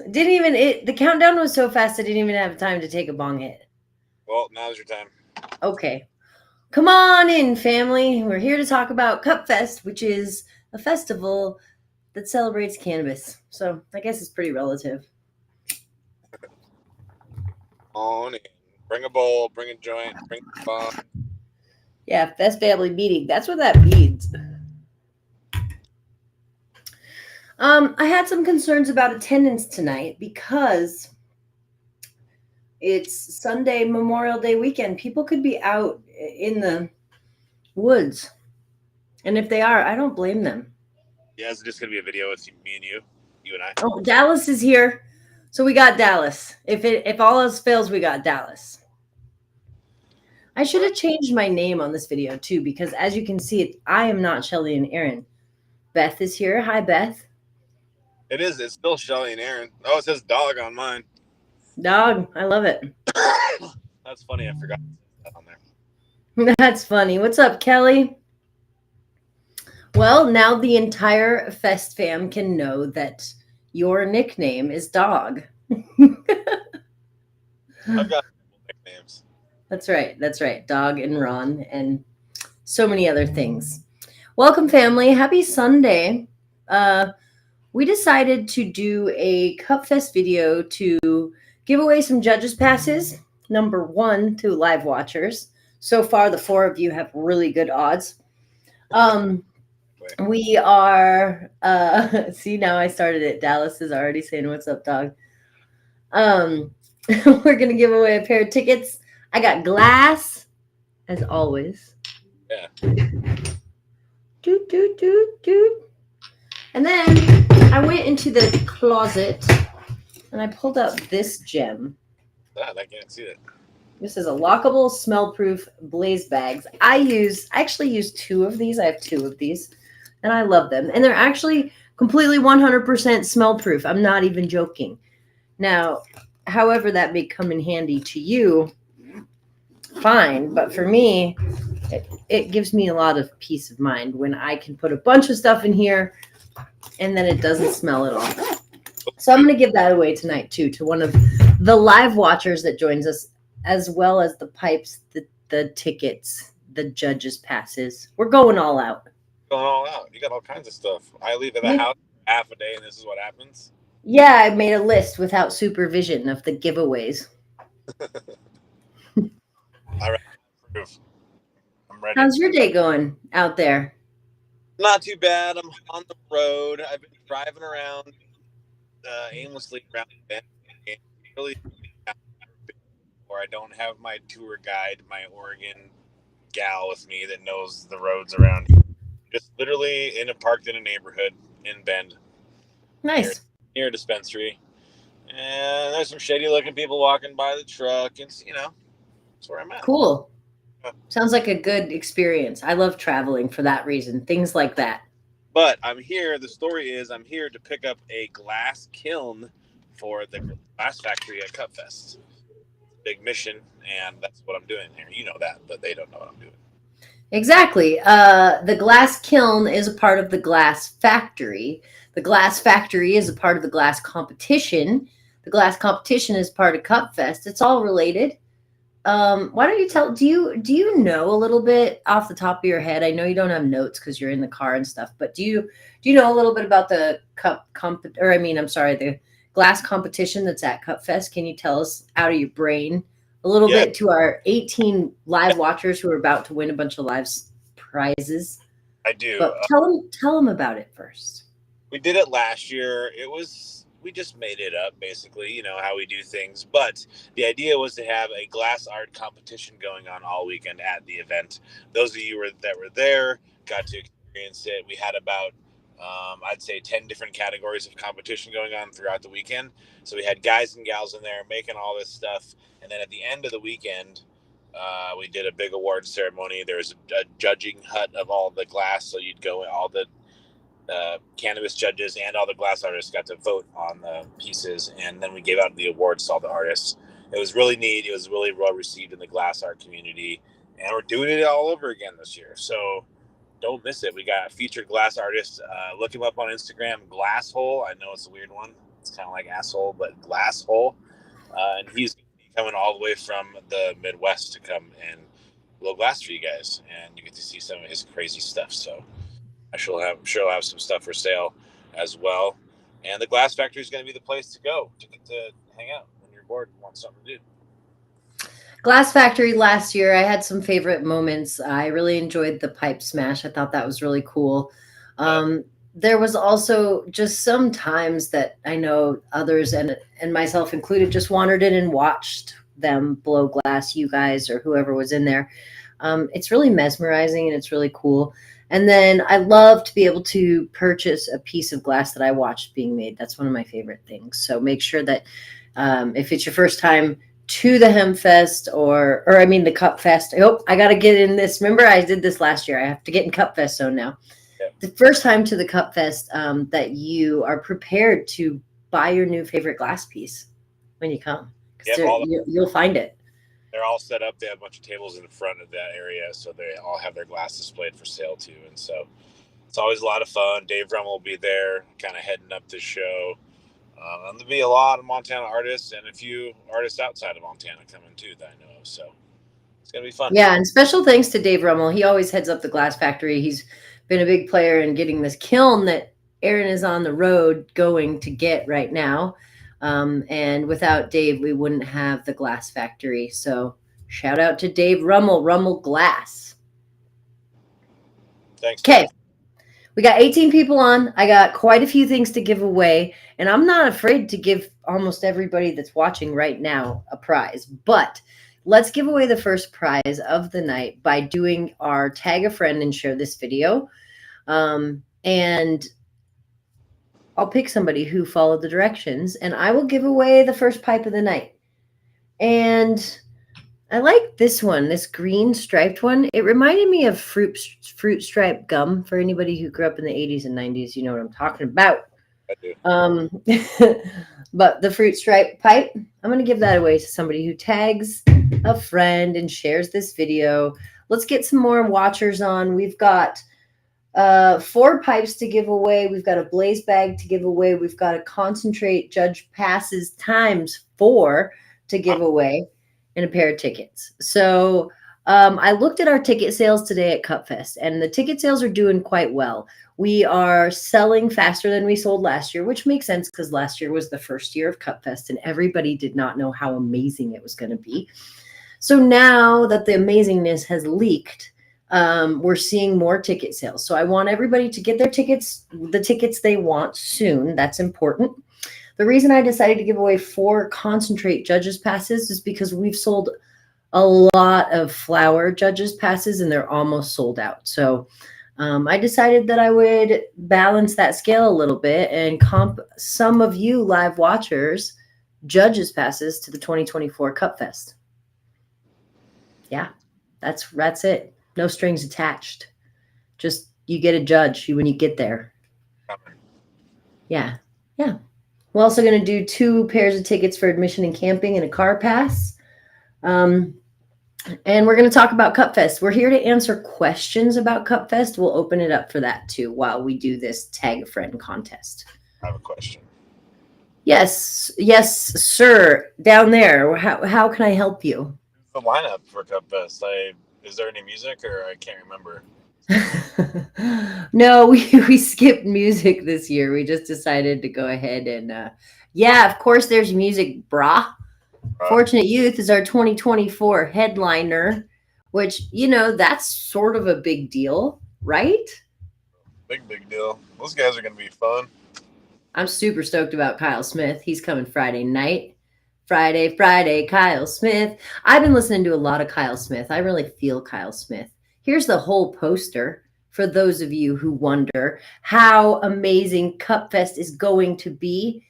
Didn't even the countdown was so fast I didn't even have time to take a bong hit. Well, now's your time. Okay. Come on in, family. We're here to talk about Cupfest, which is a festival that celebrates cannabis. So I guess it's pretty relative. On in. Bring a bowl, bring a joint, bring a bong. Yeah, Fest family meeting. That's what that means. I had some concerns about attendance tonight because it's Sunday, Memorial Day weekend. People could be out in the woods. And if they are, I don't blame them. Yeah, it's just gonna be a video with me and you and I. Oh, Dallas is here. So we got Dallas. If all else fails, we got Dallas. I should have changed my name on this video too, because as you can see, I am not Shelly and Aaron. Beth is here. Hi, Beth. It is. It's still Shelly and Aaron. Oh, it says dog on mine. Dog, I love it. That's funny. I forgot that on there. That's funny. What's up, Kelly? Well, now the entire Fest fam can know that your nickname is Dog. I've got nicknames. That's right. That's right. Dog and Ron and so many other things. Welcome, family. Happy Sunday. We decided to do a Cupfest video to give away some judges passes. Number one to live watchers. So far, the four of you have really good odds. We are see, now I started it. Dallas is already saying what's up, dog. We're gonna give away a pair of tickets. I got glass, as always. Yeah. Doot doot doot doot. And then I went into the closet and I pulled out this gem. God, I can't see it. This is a lockable, smell-proof blaze bags. I actually use two of these. I have two of these, and I love them. And they're actually completely 100% smell-proof. I'm not even joking. Now, however that may come in handy to you, fine. But for me, it gives me a lot of peace of mind when I can put a bunch of stuff in here and then it doesn't smell at all. So I'm going to give that away tonight, too, to one of the live watchers that joins us, as well as the pipes, the tickets, the judges' passes. We're going all out. Going all out. You got all kinds of stuff. I leave at the house half a day, and this is what happens. Yeah, I made a list without supervision of the giveaways. All right. I'm ready. How's your day going out there? Not too bad. I'm on the road. I've been driving around aimlessly around Bend. Really, or I don't have my tour guide, my Oregon gal with me that knows the roads around here. Just literally parked in a neighborhood in Bend. Nice. Near a dispensary. And there's some shady looking people walking by the truck, and that's where I'm at. Cool. Sounds like a good experience. I love traveling for that reason. Things like that. But I'm here. The story is I'm here to pick up a glass kiln for the glass factory at Cupfest. Big mission, and that's what I'm doing here. You know that, but they don't know what I'm doing. Exactly. The glass kiln is a part of the glass factory. The glass factory is a part of the glass competition. The glass competition is part of Cupfest. It's all related. Why don't you tell? Do you know a little bit off the top of your head? I know you don't have notes because you're in the car and stuff. But do you know a little bit about the the glass competition that's at Cupfest? Can you tell us out of your brain a little bit to our 18 live watchers who are about to win a bunch of live prizes? I do. But tell them about it first. We did it last year. We just made it up, basically, how we do things. But the idea was to have a glass art competition going on all weekend at the event. Those of you that were there got to experience it. We had about, I'd say, 10 different categories of competition going on throughout the weekend. So we had guys and gals in there making all this stuff. And then at the end of the weekend, we did a big award ceremony. There was a judging hut of all the glass. So you'd go, all the cannabis judges and all the glass artists got to vote on the pieces, and then we gave out the awards to all the artists. It was really neat. It was really well received in the glass art community, and we're doing it all over again this year. So don't miss it. We got featured glass artists. Look him up on Instagram, Glasshole. I know it's a weird one. It's kind of like asshole, but glass hole. And he's coming all the way from the Midwest to come and blow glass for you guys, and you get to see some of his crazy stuff. So I'm sure I'll have some stuff for sale as well. And the Glass Factory is going to be the place to go to get to hang out when you're bored and want something to do. Glass Factory last year, I had some favorite moments. I really enjoyed the pipe smash. I thought that was really cool. There was also just some times that I know others and myself included just wandered in and watched them blow glass, you guys or whoever was in there. It's really mesmerizing and it's really cool. And then I love to be able to purchase a piece of glass that I watched being made. That's one of my favorite things. So make sure that if it's your first time to the Hempfest or I mean the Cupfest. Oh, I got to get in this. Remember, I did this last year. I have to get in Cupfest zone now. Yeah. The first time to the Cupfest, that you are prepared to buy your new favorite glass piece when you come. Yep, you'll find it. They're all set up. They have a bunch of tables in the front of that area, so they all have their glass displayed for sale too. And so it's always a lot of fun. Dave Rummel will be there, kind of heading up the show. There'll be a lot of Montana artists and a few artists outside of Montana coming too that I know of. So it's going to be fun. Yeah, and special thanks to Dave Rummel. He always heads up the Glass Factory. He's been a big player in getting this kiln that Aaron is on the road going to get right now. And without Dave, we wouldn't have the Glass Factory. So shout out to Dave Rummel, Rummel Glass. Thanks. Okay. We got 18 people on. I got quite a few things to give away, and I'm not afraid to give almost everybody that's watching right now a prize. But let's give away the first prize of the night by doing our tag a friend and share this video. And I'll pick somebody who followed the directions, and I will give away the first pipe of the night. And I like this one, this green striped one. It reminded me of fruit stripe gum. For anybody who grew up in the 80s and 90s, you know what I'm talking about. I do. But the fruit stripe pipe, I'm going to give that away to somebody who tags a friend and shares this video. Let's get some more watchers on. We've got 4 pipes to give away. We've got a blaze bag to give away. We've got a concentrate judge passes times 4 to give away. And a pair of tickets. So I looked at our ticket sales today at Cupfest, and the ticket sales are doing quite well. We are selling faster than we sold last year, which makes sense because last year was the first year of Cupfest, and everybody did not know how amazing it was going to be. So now that the amazingness has leaked, we're seeing more ticket sales. So I want everybody to get their tickets, the tickets they want soon. That's important. The reason I decided to give away 4 concentrate judges passes is because we've sold a lot of flower judges passes and they're almost sold out. So I decided that I would balance that scale a little bit and comp some of you live watchers judges passes to the 2024 Cupfest. Yeah, that's it. No strings attached. Just you get a judge when you get there. Yeah. Yeah. We're also going to do 2 pairs of tickets for admission and camping and a car pass. And we're going to talk about Cupfest. We're here to answer questions about Cupfest. We'll open it up for that too while we do this tag a friend contest. I have a question. Yes, sir. Down there. How can I help you? The lineup for Cupfest. Is there any music or I can't remember? No, we skipped music this year. We just decided to go ahead and yeah, of course there's music, brah. Fortunate Youth is our 2024 headliner, which, you know, that's sort of a big deal, right? Big deal. Those guys are going to be fun. I'm super stoked about Kyle Smith. He's coming Friday night. Friday, Kyle Smith. I've been listening to a lot of Kyle Smith. I really feel Kyle Smith. Here's the whole poster for those of you who wonder how amazing Cupfest is going to be.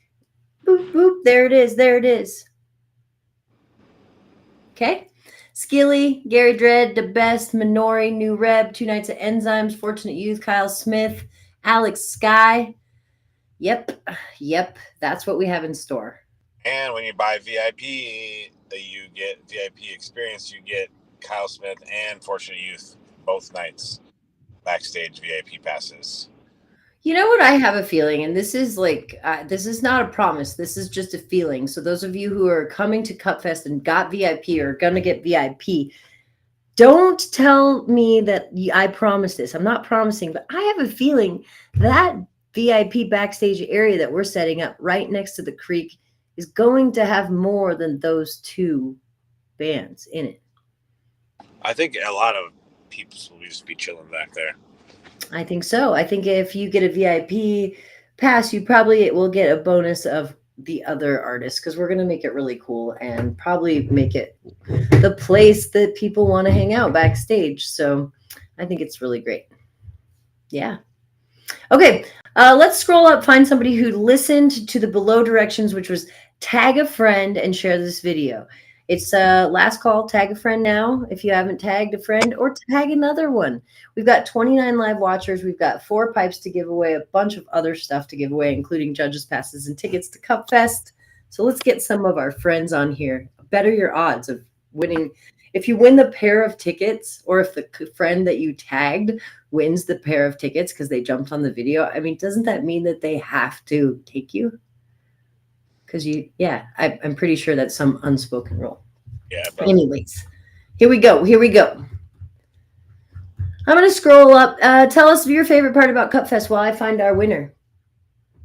Boop, boop. There it is. Okay. Skilly, Gary Dredd, The Best, Minori, New Reb, 2 Nights at Enzymes, Fortunate Youth, Kyle Smith, Alex Sky. Yep. That's what we have in store. And when you buy VIP, you get VIP experience. You get Kyle Smith and Fortunate Youth both nights backstage VIP passes. You know what? I have a feeling, and this is like, this is not a promise. This is just a feeling. So, those of you who are coming to Cupfest and got VIP or are going to get VIP, don't tell me that I promised this. I'm not promising, but I have a feeling that VIP backstage area that we're setting up right next to the creek is going to have more than those two bands in it. I think a lot of people will just be chilling back there. I think so. I think if you get a VIP pass, you probably will get a bonus of the other artists because we're going to make it really cool and probably make it the place that people want to hang out backstage. So I think it's really great. Yeah. Okay. Let's scroll up, find somebody who listened to the below directions, which was tag a friend and share this video. It's last call. Tag a friend now if you haven't tagged a friend, or tag another one. We've got 29 live watchers. We've got 4 pipes to give away, a bunch of other stuff to give away, including judges passes and tickets to Cupfest. So let's get some of our friends on here. Better your odds of winning. If you win the pair of tickets, or if the friend that you tagged wins the pair of tickets because they jumped on the video, I mean, doesn't that mean that they have to take you? Because I'm pretty sure that's some unspoken rule. Yeah. Anyways, here we go. I'm going to scroll up. Tell us your favorite part about Cupfest while I find our winner.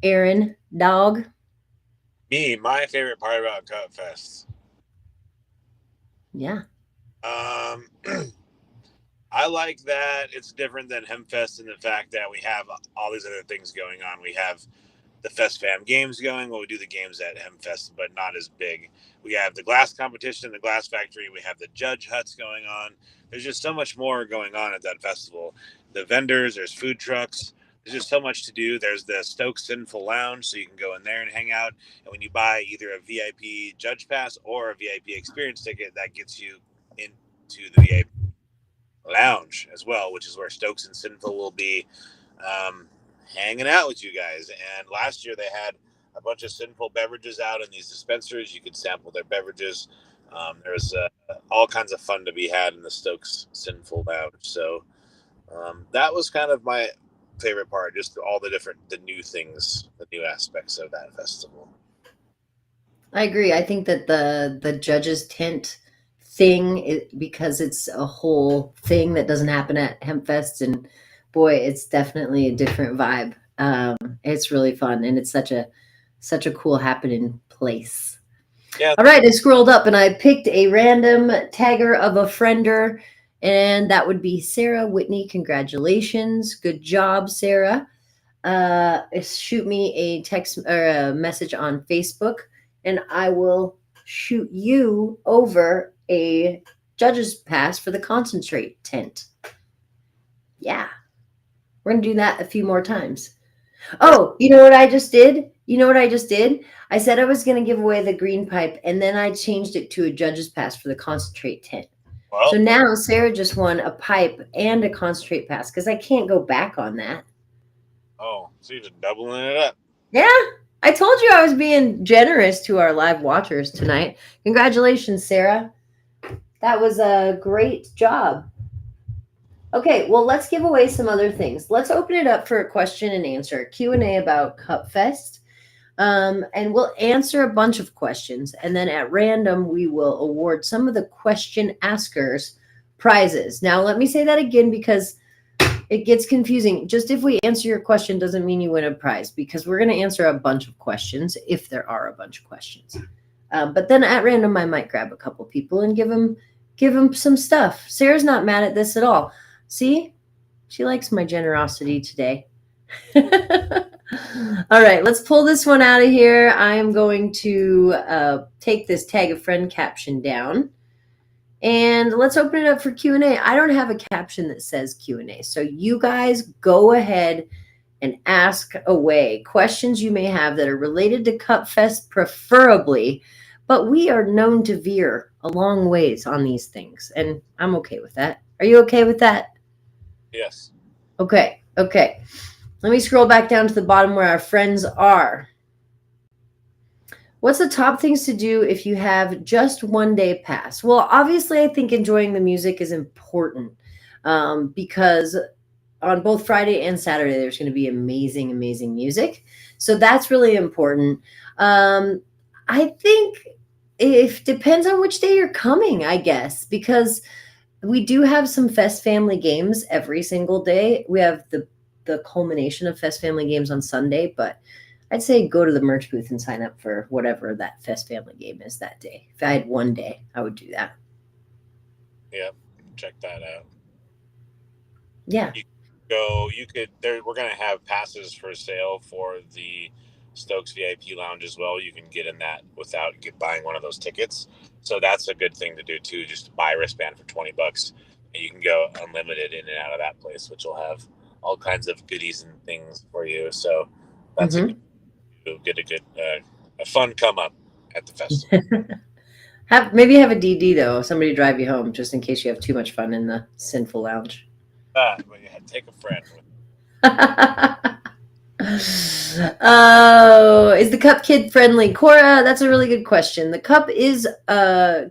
Aaron, dog. My favorite part about Cupfest. Yeah. I like that it's different than Hempfest in the fact that we have all these other things going on. We have the Fest Fam games going. Well, we do the games at Hempfest, but not as big. We have the glass competition, the glass factory. We have the judge huts going on. There's just so much more going on at that festival. The vendors, there's food trucks. There's just so much to do. There's the Stokes Sinful Lounge, so you can go in there and hang out. And when you buy either a VIP judge pass or a VIP experience ticket, that gets you into the VIP lounge as well, which is where Stokes and Sinful will be hanging out with you guys. And last year they had a bunch of Sinful beverages out in these dispensaries. You could sample their beverages. There was all kinds of fun to be had in the Stokes Sinful lounge. So that was kind of my favorite part, just all the new things, the new aspects of that festival. I agree. I think that the judges tent thing, because it's a whole thing that doesn't happen at Hempfest, and boy, it's definitely a different vibe. It's really fun, and it's such a cool happening place. Yeah. All right, I scrolled up and I picked a random tagger of a friender, and that would be Sarah Whitney. Congratulations, good job, Sarah. Shoot me a text or a message on Facebook, and I will shoot you over a judge's pass for the concentrate tent. Yeah. We're going to do that a few more times. Oh, you know what I just did? I said I was going to give away the green pipe, and then I changed it to a judge's pass for the concentrate tent. Well, so now Sarah just won a pipe and a concentrate pass because I can't go back on that. Oh, so you're just doubling it up. Yeah. I told you I was being generous to our live watchers tonight. Congratulations, Sarah. That was a great job. Okay, well, let's give away some other things. Let's open it up for a question and answer, Q&A about Cupfest. And we'll answer a bunch of questions. And then at random, we will award some of the question askers prizes. Now, let me say that again because it gets confusing. Just if we answer your question doesn't mean you win a prize, because we're going to answer a bunch of questions if there are a bunch of questions. But then at random, I might grab a couple people and give them some stuff. Sarah's not mad at this at all. See, she likes my generosity today. All right, let's pull this one out of here. I am going to take this tag a friend caption down. And let's open it up for Q&A. I don't have a caption that says Q&A. So you guys go ahead and ask away questions you may have that are related to Cupfest, preferably. But we are known to veer a long ways on these things. And I'm okay with that. Are you okay with that? Yes. Okay. Let me scroll back down to the bottom where our friends are. What's the top things to do if you have just one day pass? Well, obviously, I think enjoying the music is important because on both Friday and Saturday, there's going to be amazing, amazing music. So that's really important. I think if depends on which day you're coming, I guess, because we do have some Fest family games every single day. We have the culmination of Fest family games on Sunday, but I'd say go to the merch booth and sign up for whatever that Fest family game is that day. If I had one day, I would do that. Yep, check that out. Yeah. We're going to have passes for sale for the Stokes VIP lounge as well. You can get in that without buying one of those tickets. So that's a good thing to do too. Just buy a wristband for $20 and you can go unlimited in and out of that place, which will have all kinds of goodies and things for you. So that's you'll get a fun come up at the festival. Maybe have a DD though, somebody drive you home just in case you have too much fun in the sinful lounge. But yeah, take a friend. Oh, is the cup kid friendly? Cora, that's a really good question. The cup is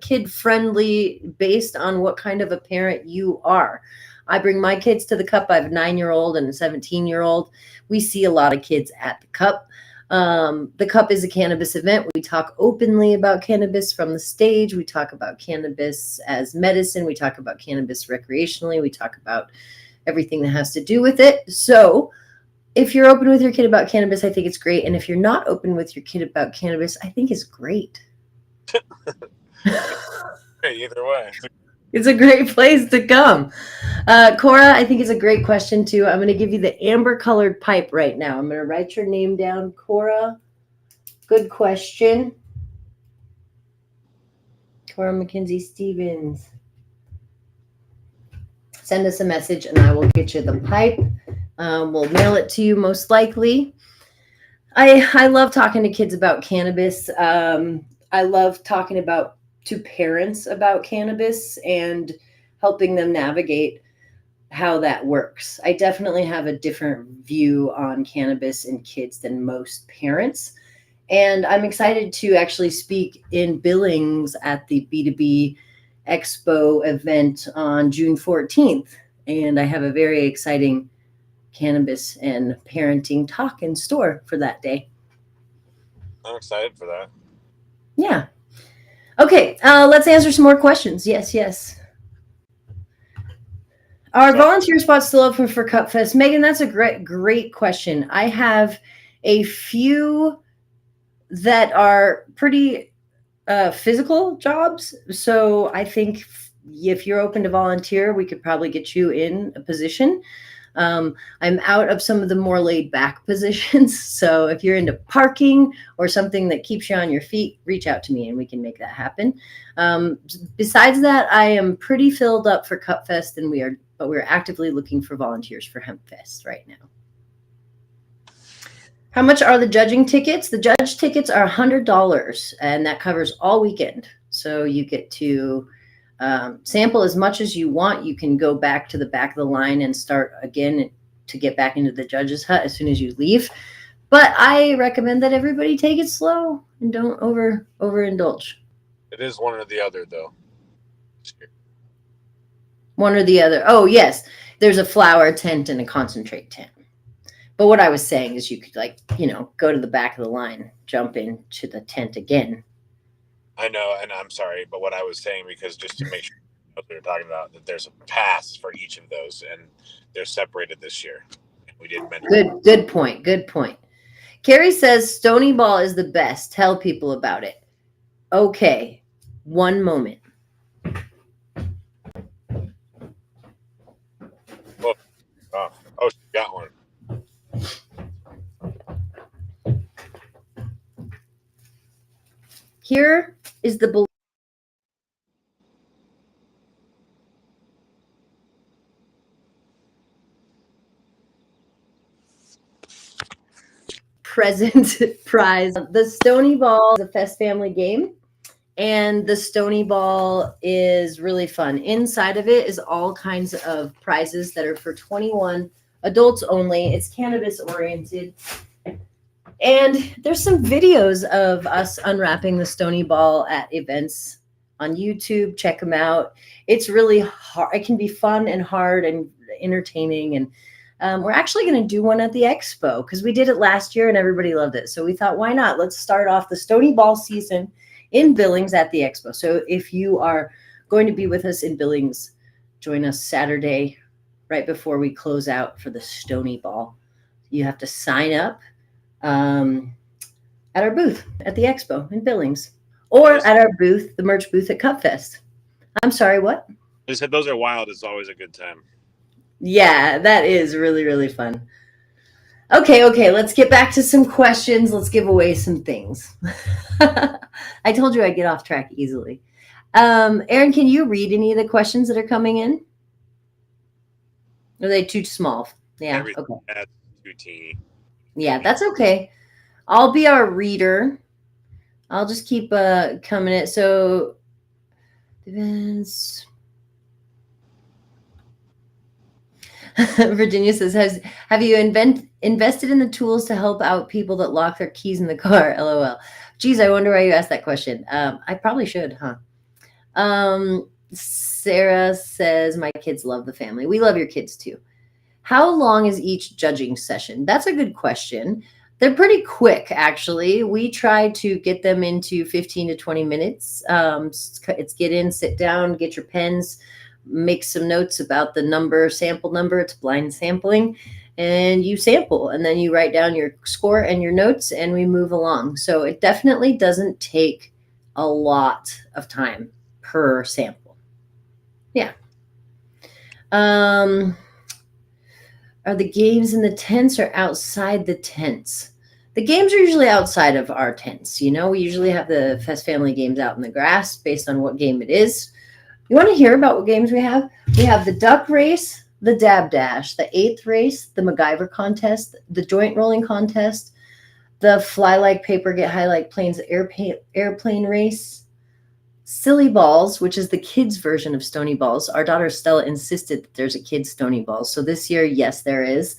kid friendly based on what kind of a parent you are. I bring my kids to the cup. I have a 9-year-old and a 17-year-old. We see a lot of kids at the cup. The cup is a cannabis event. We talk openly about cannabis from the stage. We talk about cannabis as medicine. We talk about cannabis recreationally. We talk about everything that has to do with it. So if you're open with your kid about cannabis, I think it's great. And if you're not open with your kid about cannabis, I think it's great. Either way. It's a great place to come. Cora, I think it's a great question too. I'm going to give you the amber colored pipe right now. I'm going to write your name down, Cora. Good question. Cora McKenzie Stevens. Send us a message and I will get you the pipe. We'll mail it to you most likely. I love talking to kids about cannabis. I love talking to parents about cannabis and helping them navigate how that works. I definitely have a different view on cannabis in kids than most parents. And I'm excited to actually speak in Billings at the B2B Expo event on June 14th. And I have a very exciting cannabis and parenting talk in store for that day. I'm excited for that. Yeah. Okay, let's answer some more questions. Yes. Are volunteer spots still open for Cupfest? Megan, that's a great question. I have a few that are pretty physical jobs. So I think if you're open to volunteer, we could probably get you in a position. I'm out of some of the more laid back positions. So if you're into parking or something that keeps you on your feet, reach out to me and we can make that happen. Besides that, I am pretty filled up for Cupfest but we're actively looking for volunteers for Hempfest right now. How much are the judging tickets? The judge tickets are $100 and that covers all weekend. So you get to sample as much as you want. You can go back to the back of the line and start again to get back into the judge's hut as soon as you leave. But I recommend that everybody take it slow and don't overindulge. It is one or the other, though. One or the other. Oh, yes. There's a flower tent and a concentrate tent. But what I was saying is you could go to the back of the line, jump into the tent again. I know, and I'm sorry, but what I was saying, because just to make sure what we were talking about, that there's a pass for each of those, and they're separated this year. We didn't mention. Good point. Carrie says Stony Ball is the best. Tell people about it. Okay, one moment. Oh, she got one. Here is the present prize. The Stony Ball is a Fest family game, and the Stony Ball is really fun. Inside of it is all kinds of prizes that are for 21 adults only. It's cannabis oriented. And there's some videos of us unwrapping the Stony Ball at events on YouTube. Check them out. It's really hard. It can be fun and hard and entertaining. And We're actually going to do one at the expo because we did it last year and everybody loved it. So we thought, why not? Let's start off the Stony Ball season in Billings at the expo. So if you are going to be with us in Billings, join us Saturday right before we close out for the Stony Ball. You have to sign up at our booth at the expo in Billings or at our booth, the merch booth at Cupfest. I'm sorry, what? They said those are wild. It's always a good time. Yeah, that is really, really fun. Okay, let's get back to some questions. Let's give away some things. I told you I'd get off track easily. Aaron, can you read any of the questions that are coming in? Are they too small? Yeah, Everything okay. that's too teeny. Yeah, that's okay. I'll be our reader. I'll just keep coming in. So, depends. Virginia says, have you invested in the tools to help out people that lock their keys in the car? LOL. Geez, I wonder why you asked that question. I probably should, huh? Sarah says, my kids love the family. We love your kids too. How long is each judging session? That's a good question. They're pretty quick, actually. We try to get them into 15 to 20 minutes. It's get in, sit down, get your pens, make some notes about the sample number. It's blind sampling. And you sample, and then you write down your score and your notes, and we move along. So it definitely doesn't take a lot of time per sample. Yeah. Are the games in the tents or outside the tents? The games are usually outside of our tents. You know, we usually have the Fest family games out in the grass based on what game it is. You want to hear about what games we have? We have the duck race, the dab dash, the 8th race, the MacGyver contest, the joint rolling contest, the fly like paper, get high like planes airplane race, Silly Balls, which is the kids' version of Stony Balls. Our daughter Stella insisted that there's a kid's Stony Balls. So this year, yes, there is.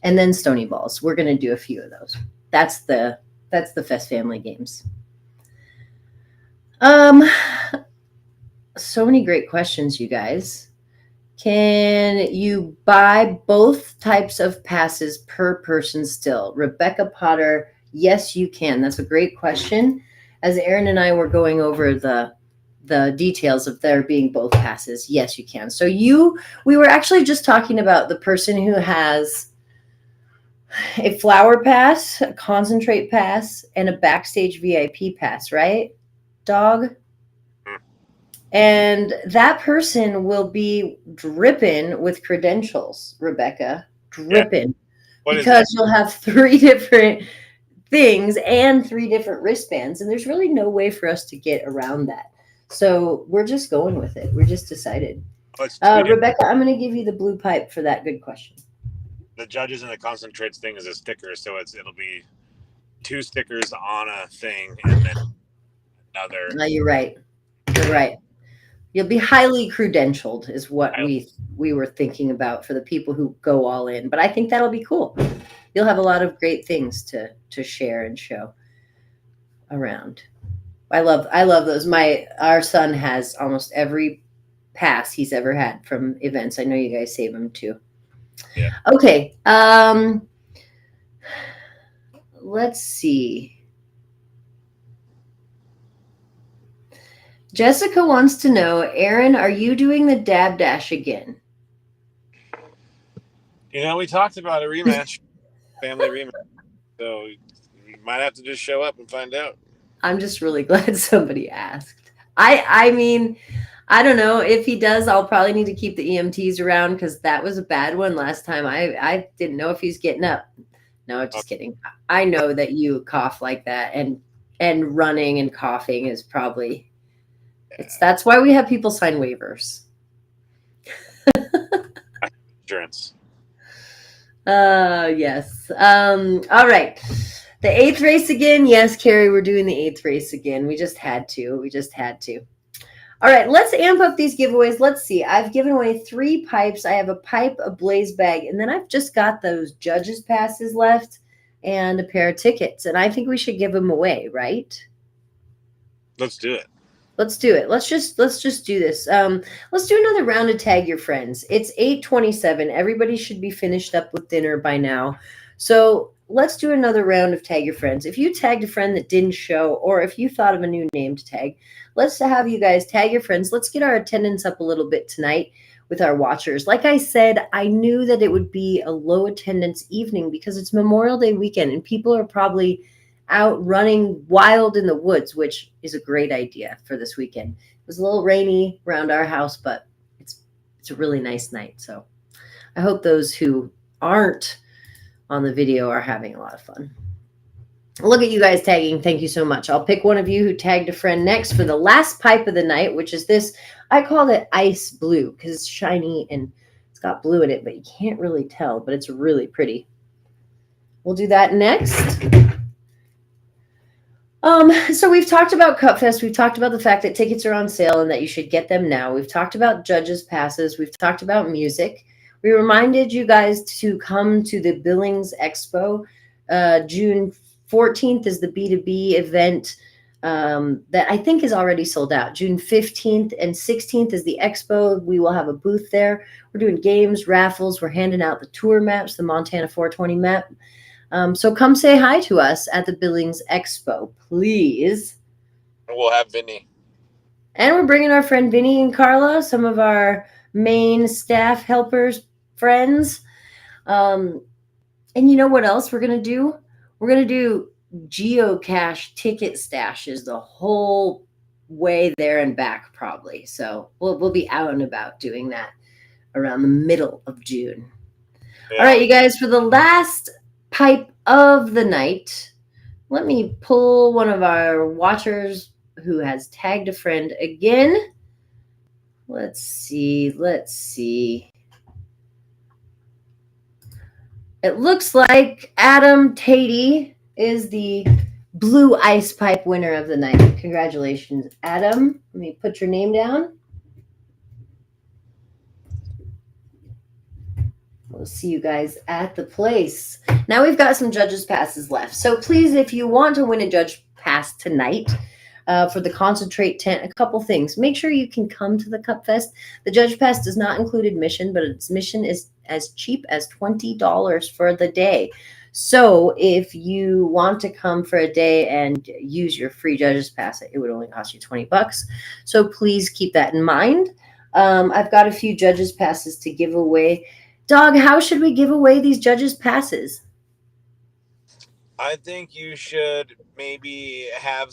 And then Stony Balls. We're going to do a few of those. That's the Fest family games. So many great questions, you guys. Can you buy both types of passes per person still? Rebecca Potter, yes, you can. That's a great question. As Aaron and I were going over the details of there being both passes, yes, you can. So we were actually just talking about the person who has a flower pass, a concentrate pass, and a backstage VIP pass, right, dog? And that person will be dripping with credentials, Rebecca, dripping, because you'll have 3 different things and 3 different wristbands. And there's really no way for us to get around that. So we're just going with it. We're just decided. Rebecca, I'm going to give you the blue pipe for that good question. The judges and the concentrates thing is a sticker. So it'll be 2 stickers on a thing and then another. No, you're right. You're right. You'll be highly credentialed is what we were thinking about for the people who go all in. But I think that'll be cool. You'll have a lot of great things to share and show around. I love those. Our son has almost every pass he's ever had from events. I know you guys save them too. Yeah. Okay. Let's see. Jessica wants to know, Aaron, are you doing the dab dash again? You know, we talked about a rematch, family rematch. So you might have to just show up and find out. I'm just really glad somebody asked. I mean, I don't know. If he does, I'll probably need to keep the EMTs around because that was a bad one last time. I didn't know if he's getting up. No, just kidding. I know that you cough like that, and running and coughing is probably that's why we have people sign waivers. Insurance. Yes. All right. The 8th race again. Yes, Carrie, we're doing the 8th race again. We just had to. All right, let's amp up these giveaways. Let's see. I've given away 3 pipes. I have a pipe, a blaze bag, and then I've just got those judges passes left and a pair of tickets. And I think we should give them away, right? Let's do it. Let's do it. Let's just do this. Let's do another round of tag your friends. It's 8:27. Everybody should be finished up with dinner by now. So let's do another round of tag your friends. If you tagged a friend that didn't show, or if you thought of a new name to tag, let's have you guys tag your friends. Let's get our attendance up a little bit tonight with our watchers. Like I said, I knew that it would be a low attendance evening because it's Memorial Day weekend and people are probably out running wild in the woods, which is a great idea for this weekend. It was a little rainy around our house, but it's a really nice night. So I hope those who aren't on the video are having a lot of fun. Look at you guys tagging. Thank you so much. I'll pick one of you who tagged a friend next for the last pipe of the night, which is this. I call it ice blue because it's shiny and it's got blue in it, but you can't really tell, but it's really pretty. We'll do that next. So we've talked about Cupfest. We've talked about the fact that tickets are on sale and that you should get them now. We've talked about judges' passes. We've talked about music. We reminded you guys to come to the Billings Expo. June 14th is the B2B event that I think is already sold out. June 15th and 16th is the expo. We will have a booth there. We're doing games, raffles. We're handing out the tour maps, the Montana 420 map. So come say hi to us at the Billings Expo, please. We'll have Vinny. And we're bringing our friend Vinny and Carla, some of our main staff helpers, friends. And you know what else we're going to do? We're going to do geocache ticket stashes the whole way there and back, probably. So we'll be out and about doing that around the middle of June. Yeah. All right, you guys, for the last pipe of the night, let me pull one of our watchers who has tagged a friend again. Let's see. It looks like Adam Tatey is the blue ice pipe winner of the night. Congratulations, Adam. Let me put your name down. We'll see you guys at the place. Now we've got some judges' passes left. So please, if you want to win a judge pass tonight for the concentrate tent, a couple things. Make sure you can come to the Cupfest. The judge pass does not include admission, but its admission is as cheap as $20 for the day. So if you want to come for a day and use your free judges pass, it would only cost you $20. So please keep that in mind. I've got a few judges passes to give away. Dog, how should we give away these judges passes? I think you should maybe have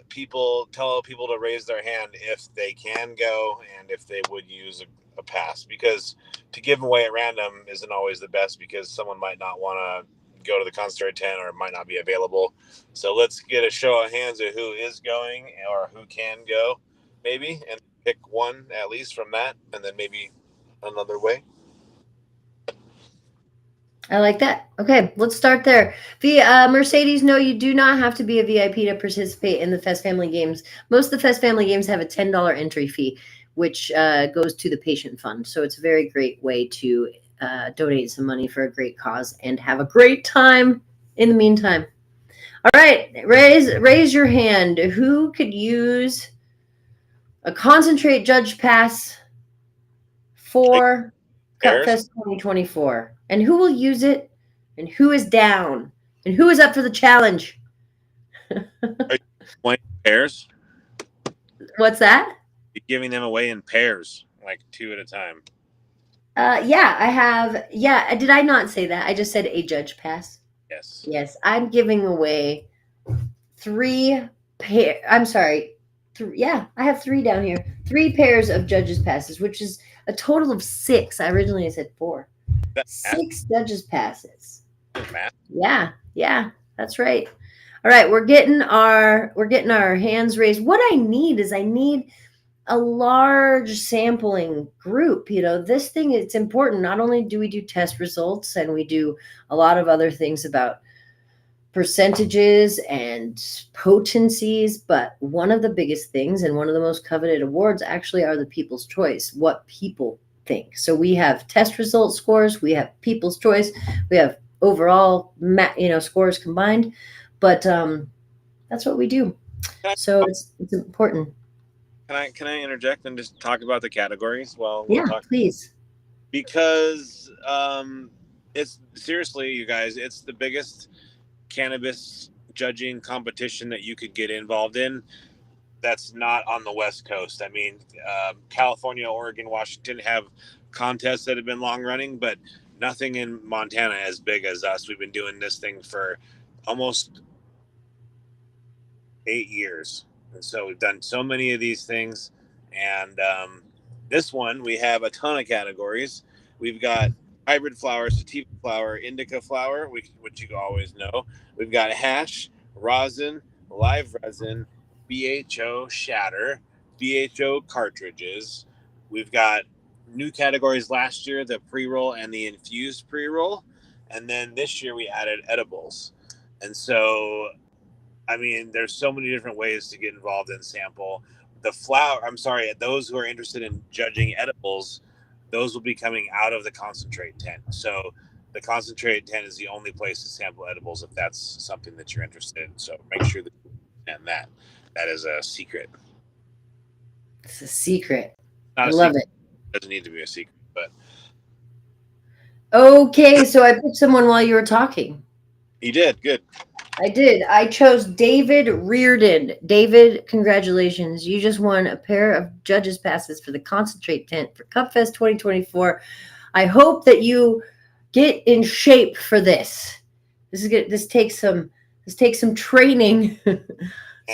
people tell people to raise their hand if they can go and if they would use a pass, because to give them away at random isn't always the best because someone might not want to go to the concert tent or it might not be available. So let's get a show of hands of who is going or who can go, maybe, and pick one at least from that, and then maybe another way. I like that. Okay, let's start there. Mercedes, no, you do not have to be a VIP to participate in the Fest Family Games. Most of the Fest Family Games have a $10 entry fee, which goes to the patient fund. So it's a very great way to donate some money for a great cause and have a great time in the meantime. All right, raise your hand. Who could use a concentrate judge pass for Cupfest 2024? And who will use it? And who is down? And who is up for the challenge? Are you pairs? What's that? You're giving them away in pairs, like 2 at a time. Yeah, I have. Yeah, did I not say that? I just said a judge pass. Yes. Yes, I'm giving away 3 pair. I'm sorry. Yeah, I have 3 down here. 3 pairs of judges passes, which is a total of 6. I originally said 4. 6 judges passes. Yeah, that's right. All right, we're getting our hands raised. What I need is a large sampling group. You know, this thing, it's important. Not only do we do test results and we do a lot of other things about percentages and potencies, but one of the biggest things and one of the most coveted awards actually are the People's Choice, what people think. So we have test result scores, we have People's Choice, we have overall scores combined, but that's what we do. So it's important. Can I interject and just talk about the categories while we're Yeah, talking? please. Because it's seriously, you guys, it's the biggest cannabis judging competition that you could get involved in. That's not on the West Coast. I mean, California, Oregon, Washington have contests that have been long running, but nothing in Montana as big as us. We've been doing this thing for almost 8 years. And so we've done so many of these things. And this one, we have a ton of categories. We've got hybrid flower, sativa flower, indica flower, which you always know. We've got hash, rosin, live resin, BHO shatter, BHO cartridges. We've got new categories last year, the pre-roll and the infused pre-roll. And then this year we added edibles. And so I mean, there's so many different ways to get involved in sample. The flower, I'm sorry, those who are interested in judging edibles, those will be coming out of the concentrate tent. So the concentrate tent is the only place to sample edibles if that's something that you're interested in. So make sure that you understand that. That is a secret. It's a secret. Not I a love secret. it. It doesn't need to be a secret, but Okay, so I picked someone while you were talking. you did good. I did. I chose David Reardon. David, congratulations. You just won a pair of judges' passes for the concentrate tent for Cupfest 2024. I hope that you get in shape for this. This is good. This takes some training. Mhm.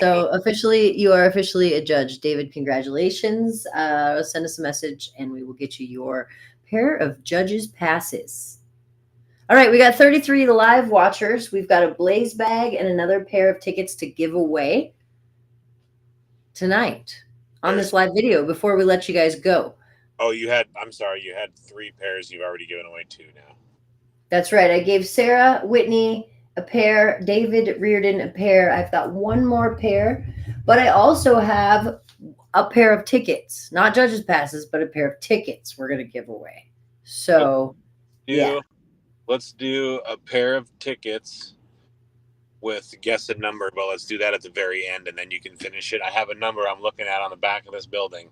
So officially, you are officially a judge. David, congratulations. Send us a message and we will get you your pair of judges' passes. All right, we got 33 live watchers. We've got a blaze bag and another pair of tickets to give away tonight on There's this live video before we let you guys go. I'm sorry, you had 3 pairs. You've already given away 2 now. That's right. I gave Sarah Whitney a pair, David Reardon a pair. I've got one more pair, but I also have a pair of tickets, not judges' passes, but a pair of tickets we're going to give away. So, yeah. Do let's do a pair of tickets with guess a number, but let's do that at the very end, and then you can finish it. I have a number I'm looking at on the back of this building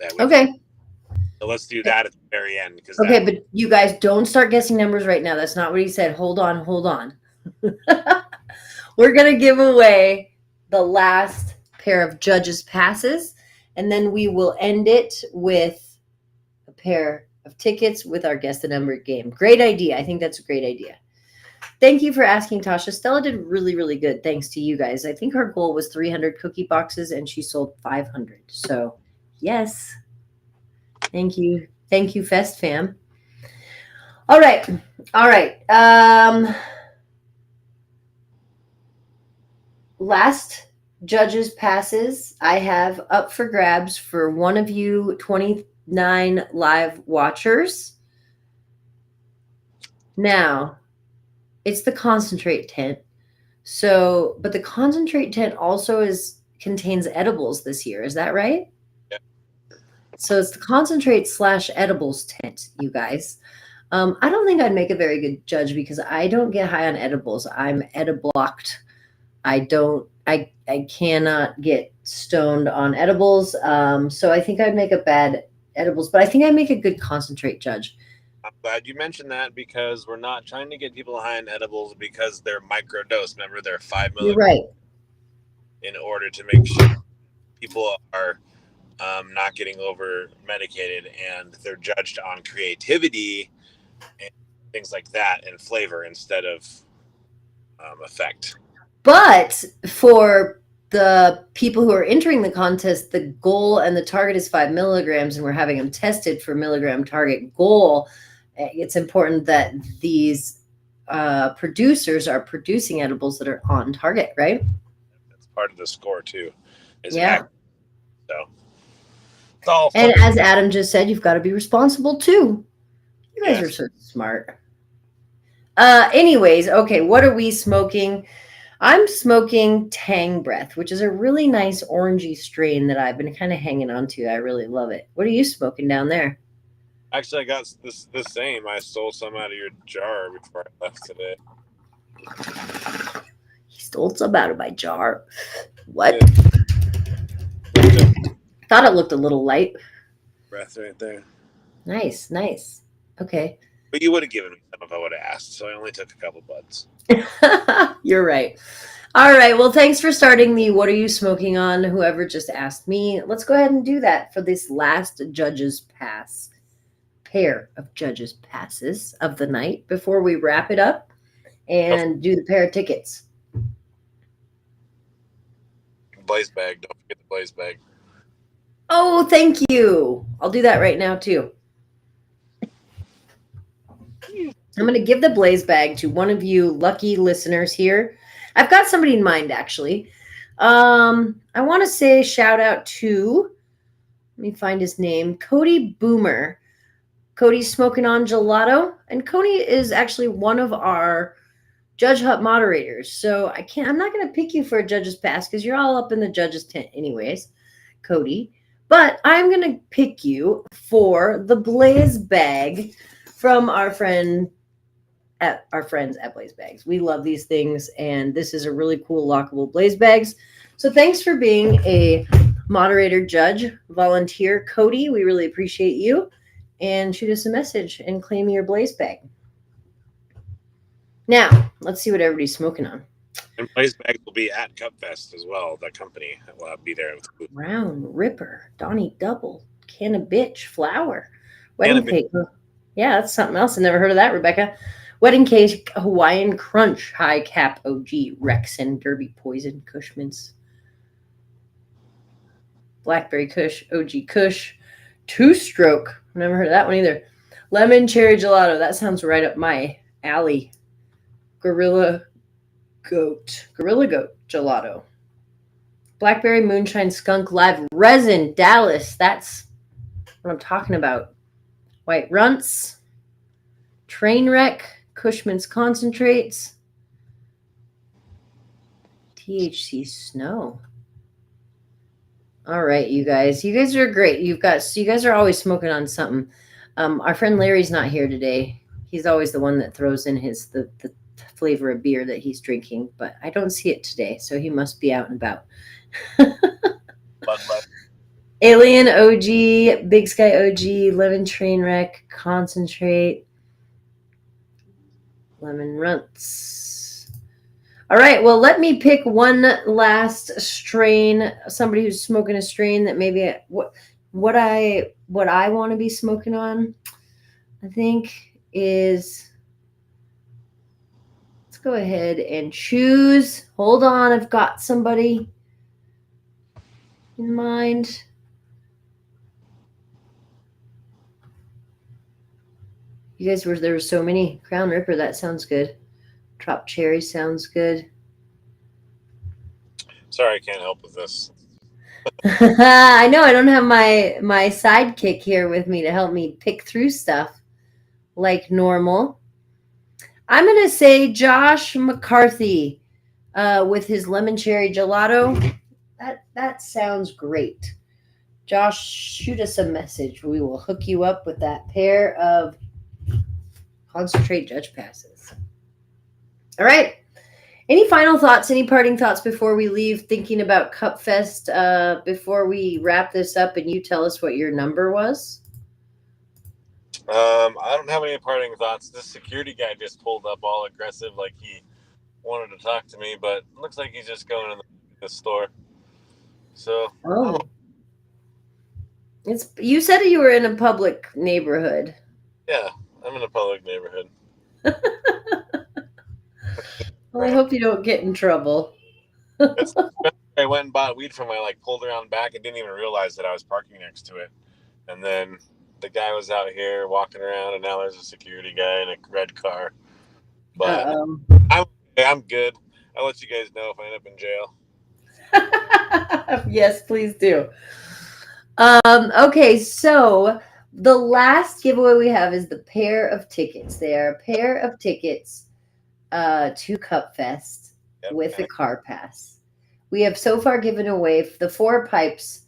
that we can. Okay. So let's do that at the very end because that. Okay, but you guys don't start guessing numbers right now. That's not what he said. Hold on, hold on. We're going to give away the last pair of judges' passes, and then we will end it with a pair of tickets with our guess the number game. Great idea. I think that's a great idea. Thank you for asking, Tasha. Stella did really, really good. Thanks to you guys. I think her goal was 300 cookie boxes and she sold 500. So, yes. Thank you. Thank you, Fest fam. All right. All right. Last judges passes I have up for grabs for one of you 29 live watchers. Now, it's the concentrate tent. So, but the concentrate tent also contains edibles this year. Is that right? Yeah. So it's the concentrate / edibles tent, you guys. I don't think I'd make a very good judge because I don't get high on edibles. I'm ediblocked. I cannot get stoned on edibles. So I think I'd make a bad edibles, but I think I'd make a good concentrate judge. I'm glad you mentioned that because we're not trying to get people high on edibles because they're microdose. Remember, they're 5 You're milligrams right. in order to make sure people are not getting over medicated, and they're judged on creativity and things like that and flavor instead of effect. But for the people who are entering the contest, the goal and the target is 5 milligrams, and we're having them tested for milligram target goal. It's important that these producers are producing edibles that are on target, right? That's part of the score too. Yeah. So it's all fun. And as Adam just said, you've got to be responsible too. You guys Yes. are so smart. Anyways, okay, what are we smoking? I'm smoking Tang Breath, which is a really nice orangey strain that I've been kind of hanging on to. I really love it. What are you smoking down there? Actually, I got the same. I stole some out of your jar before I left today. He stole some out of my jar. What? Yeah. Thought it looked a little light. Breath right there. Nice, nice. Okay. But you would have given me some if I would have asked, so I only took a couple buds. You're right. All right. Well, thanks for starting the What Are You Smoking On? Whoever just asked me. Let's go ahead and do that for this last Judges Pass pair of Judges Passes of the night before we wrap it up and do the pair of tickets. Blaze bag. Don't forget the blaze bag. Oh, thank you. I'll do that right now, too. I'm going to give the blaze bag to one of you lucky listeners here. I've got somebody in mind, actually. I want to say shout out to, let me find his name, Cody Boomer. Cody's smoking on gelato, and Cody is actually one of our Judge Hut moderators. So I'm not going to pick you for a judge's pass because you're all up in the judge's tent anyways, Cody. But I'm going to pick you for the blaze bag from our friends at Blaze Bags. We love these things, and this is a really cool lockable blaze bags. So thanks for being a moderator, judge, volunteer, Cody. We really appreciate you. And shoot us a message and claim your blaze bag. Now, let's see what everybody's smoking on. And blaze bags will be at Cupfest as well. The company will be there with food. Round Ripper, Donnie Double, Can of Bitch, Flower, Wedding Cake. Yeah, that's something else. I never heard of that, Rebecca. Wedding Cake, Hawaiian Crunch, High Cap OG, Rex and Derby Poison, Cushman's, Blackberry Kush, OG Kush, Two Stroke. Never heard of that one either. Lemon Cherry Gelato. That sounds right up my alley. Gorilla Goat Gelato. Blackberry Moonshine Skunk Live Resin Dallas. That's what I'm talking about. White Runts. Trainwreck. Cushman's Concentrates. THC Snow. All right, you guys. You guys are great. You guys are always smoking on something. Our friend Larry's not here today. He's always the one that throws in the flavor of beer that he's drinking, but I don't see it today, so he must be out and about. Alien OG, Big Sky OG, Lemon Trainwreck, Concentrate, Lemon Runts. All right, well, let me pick one last strain, somebody who's smoking a strain that maybe what I want to be smoking on, I think is, let's go ahead and choose. Hold on, I've got somebody in mind. You guys there were so many. Crown Ripper, that sounds good. Trop Cherry sounds good. Sorry, I can't help with this. I know I don't have my sidekick here with me to help me pick through stuff like normal. I'm going to say Josh McCarthy with his lemon cherry gelato. That sounds great. Josh, shoot us a message. We will hook you up with that pair of concentrate judge passes. All right. Any final thoughts, any parting thoughts before we leave thinking about Cupfest, before we wrap this up and you tell us what your number was? I don't have any parting thoughts. This security guy just pulled up all aggressive like he wanted to talk to me, but it looks like he's just going in the store. So, you said you were in a public neighborhood. Yeah, I'm in a public neighborhood. Well, I hope you don't get in trouble. I went and bought weed from him. I pulled around back and didn't even realize that I was parking next to it. And then the guy was out here walking around, and now there's a security guy in a red car. But I'm good. I'll let you guys know if I end up in jail. Yes, please do. Okay, so the last giveaway we have is the pair of tickets. They are a pair of tickets to Cupfest with the car pass. We have so far given away the 4 pipes,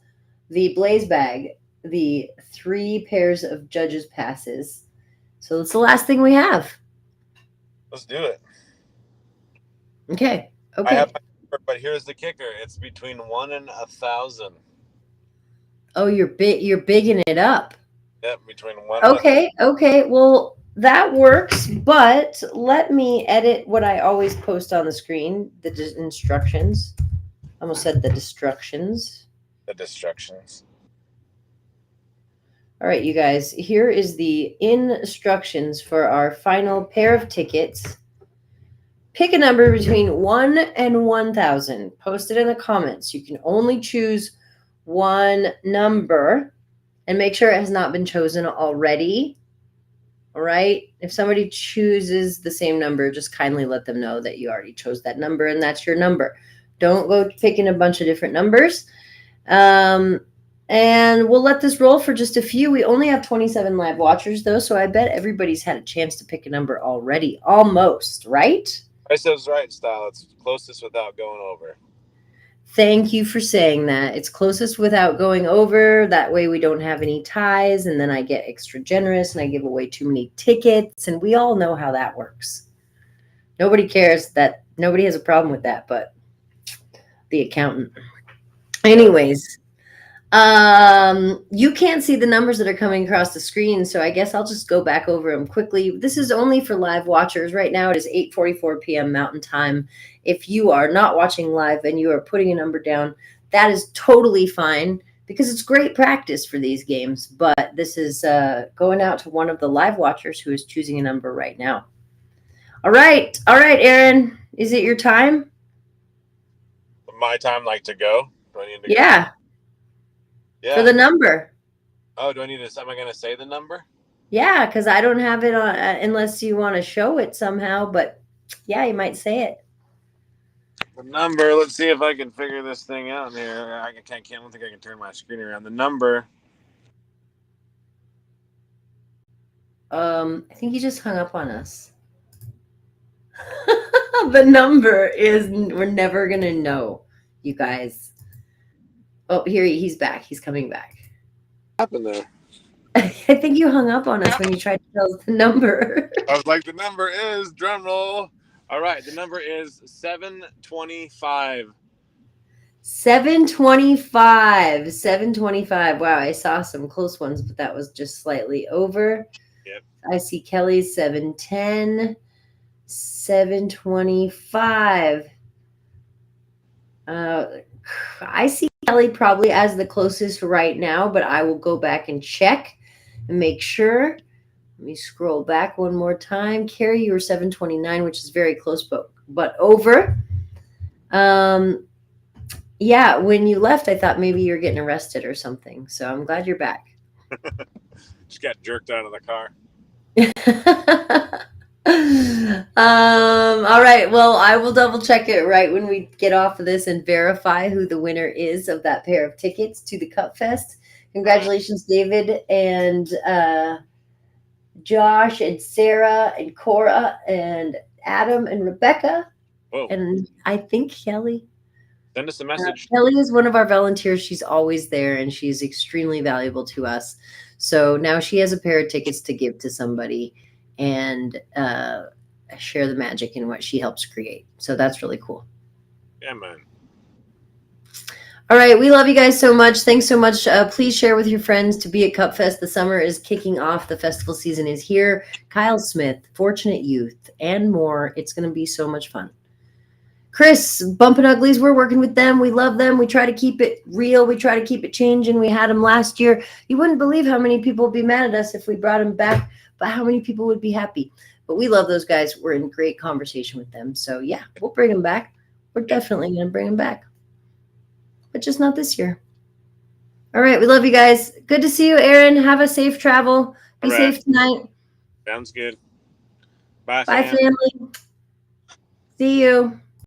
the blaze bag, the 3 pairs of judges passes. So that's the last thing we have. Let's do it. Okay. I have my number, but here's the kicker. It's between 1 and 1,000. Oh, you're bigging it up. Yep, between 1 and Okay, okay. Well, that works, but let me edit what I always post on the screen, the instructions. I almost said the destructions. the destructions. All right, you guys, here is the instructions for our final pair of tickets. Pick a number between 1 and 1,000. Post it in the comments. You can only choose one number and make sure it has not been chosen already. All right. If somebody chooses the same number, just kindly let them know that you already chose that number and that's your number. Don't go picking a bunch of different numbers. And we'll let this roll for just a few. We only have 27 live watchers, though, so I bet everybody's had a chance to pick a number already. Almost, right? Price Right style. It's closest without going over. Thank you for saying that. It's closest without going over. That way we don't have any ties, and then I get extra generous and I give away too many tickets, and we all know how that works. Nobody cares that nobody has a problem with that, but the accountant. Anyways, you can't see the numbers that are coming across the screen, so I guess I'll just go back over them quickly. This is only for live watchers. Right now it is 8:44 p.m. Mountain Time. If you are not watching live and you are putting a number down, that is totally fine because it's great practice for these games. But this is going out to one of the live watchers who is choosing a number right now. All right, Aaron, is it your time? My time, like to go? Do I need to Yeah. go? Yeah. For the number. Oh, do I need to? Am I going to say the number? Yeah, because I don't have it on unless you want to show it somehow. But yeah, you might say it. The number. Let's see if I can figure this thing out here. I don't think I can turn my screen around. The number. I think he just hung up on us. The number is we're never gonna know, you guys. Oh, here he's back. He's coming back. What happened there? I think you hung up on us when you tried to tell us the number. I was like, the number is drum roll. All right, the number is 725. 725. 725. Wow, I saw some close ones, but that was just slightly over. Yep. I see Kelly's 710. 725. I see Kelly probably as the closest right now, but I will go back and check and make sure. Let me scroll back one more time. Carrie, you were 729, which is very close, but over. Yeah, when you left, I thought maybe you're getting arrested or something. So I'm glad you're back. Just got jerked out of the car. All right. Well, I will double check it right when we get off of this and verify who the winner is of that pair of tickets to the Cupfest. Congratulations, David and Josh and Sarah and Cora and Adam and Rebecca. Whoa. And I think Kelly. Send us a message. Kelly is one of our volunteers. She's always there and she's extremely valuable to us. So now she has a pair of tickets to give to somebody and share the magic in what she helps create. So that's really cool. Yeah, man. All right. We love you guys so much. Thanks so much. Please share with your friends to be at Cupfest. The summer is kicking off. The festival season is here. Kyle Smith, Fortunate Youth, and more. It's going to be so much fun. Chris, Bumpin' Uglies, we're working with them. We love them. We try to keep it real. We try to keep it changing. We had them last year. You wouldn't believe how many people would be mad at us if we brought them back, but how many people would be happy. But we love those guys. We're in great conversation with them. So, yeah, we'll bring them back. We're definitely going to bring them back, but just not this year. All right. We love you guys. Good to see you, Aaron. Have a safe travel. Be safe tonight. Sounds good. Bye, family. See you.